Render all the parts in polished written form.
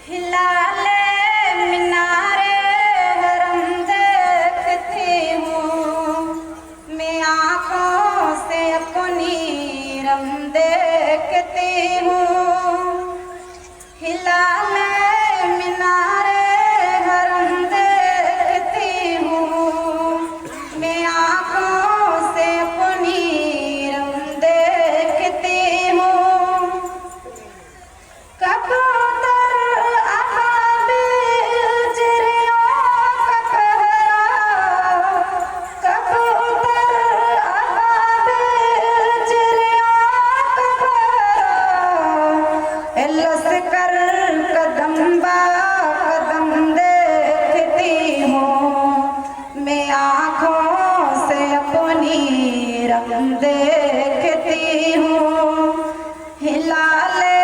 हिलाले मीनारे हरम देखती हूँ, मैं आँखों से अपनी रम देखती हूँ। हिलाले मीनारे हरम देखती हूँ, मैं आँखों से अपनी रम देखती हूँ। देखती हूँ हिलाले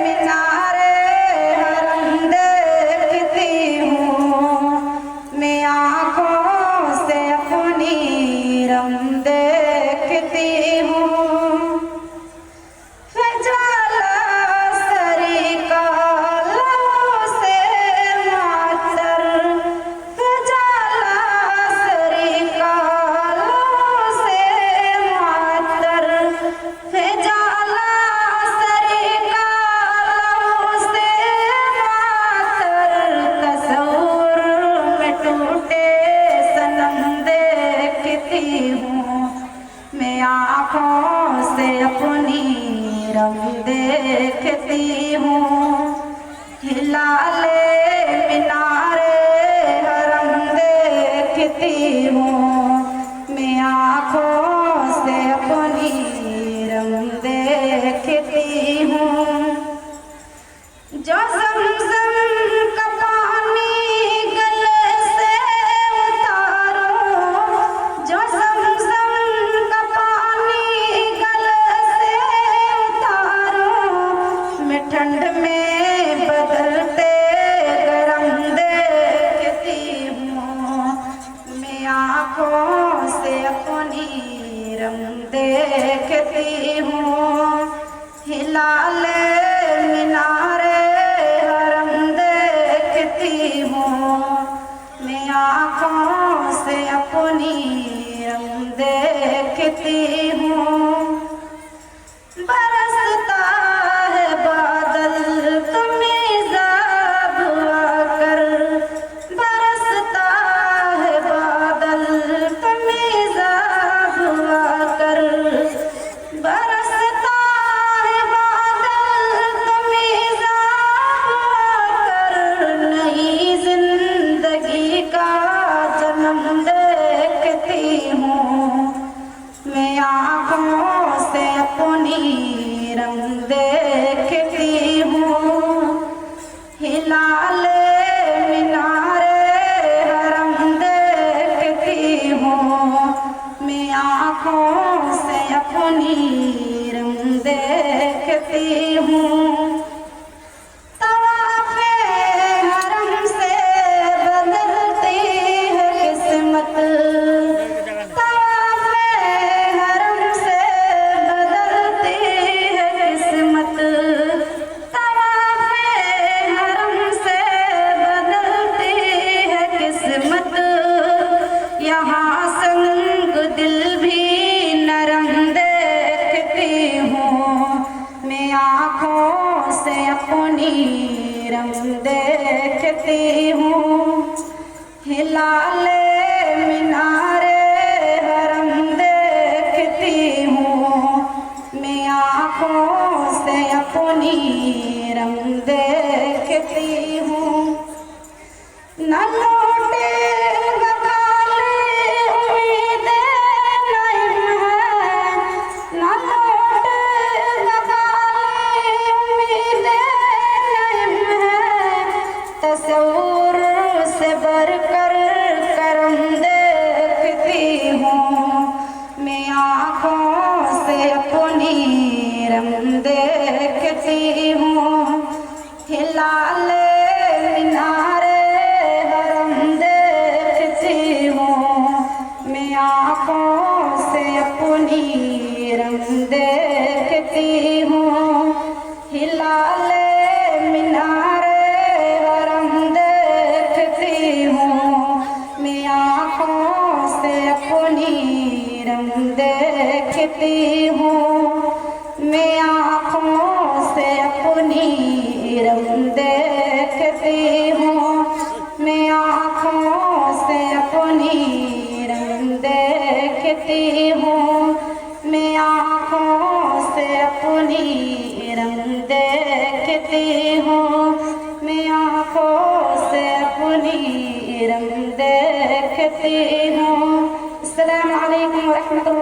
मीनारे हरम देखती हूँ, मैं आँखों से अपनी रम देखती हूँ। फजाला सरी का लबों से मातर, फजाला सरी का लबों से मातर, फजाला सरी का लबों से मातर, तस्वुर में टूटे सनम देखती हूँ, मैं आँखों से अपनी रम देखती हूँ। हिलाले मीनारे हरम देखती हूँ, मैं आँखों से अपनी रम देखती हूँ। जो ज़मज़म का पानी गले से उतारो, जो ज़मज़म का पानी गले से उतारो, मैं ठंड में बदलते गरम देखती हूँ, मैं आँखों से अपनी रम देखती हूँ। हिलाले मीनारे हरम देखती हूँ, मैं आँखों से अपनी रम देखती हूँ। बरसता है बादल तमीज़ाब आकर, बरसता है बादल तमीज़ाब आकर, बरसता है बादल तमीज़ाब आकर, नई जिंदगी का जन्म देखती हूँ, मैं आँखों से अपनी रम देखती हूँ। हिलाले मीनारे हरम देखती हूँ, मैं आँखों से अपनी रम देखती हूँ। तवाफ़े हरम से बदलती है किस्मत, तवाफ़े हरम से बदलती है किस्मत, तवाफ़े हरम से बदलती है किस्मत। यहाँ संग दिल भी नरम देखती हूँ, मैं आँखों से अपनी रम देखती हूँ। हिलाले मीनारे हरम देखती हूँ, मैं आँखों से अपनी रम देखती हूँ। न लौटेगा खाली उम्मीदें नहीं है, न लौटेगा खाली उम्मीदें नहीं है, तस्वुर से बढ़कर करम देखती हूँ, मैं आँखों से अपनी रम देखती हूँ। हिलाले मीनारे हरम देखती हूँ, मैं आँखों से अपनी रम देखती हूँ। हिलाले मीनारे मैं आँखों से अपनी रंग देखती हूँ, मैं आँखों से अपनी रंग देखती हूँ, मैं आँखों से अपनी रंग देखती हूँ, मैं आँखों से अपनी रंग देखती हूँ। अस्सलामु अलैकुम व रहमतुल्लाह।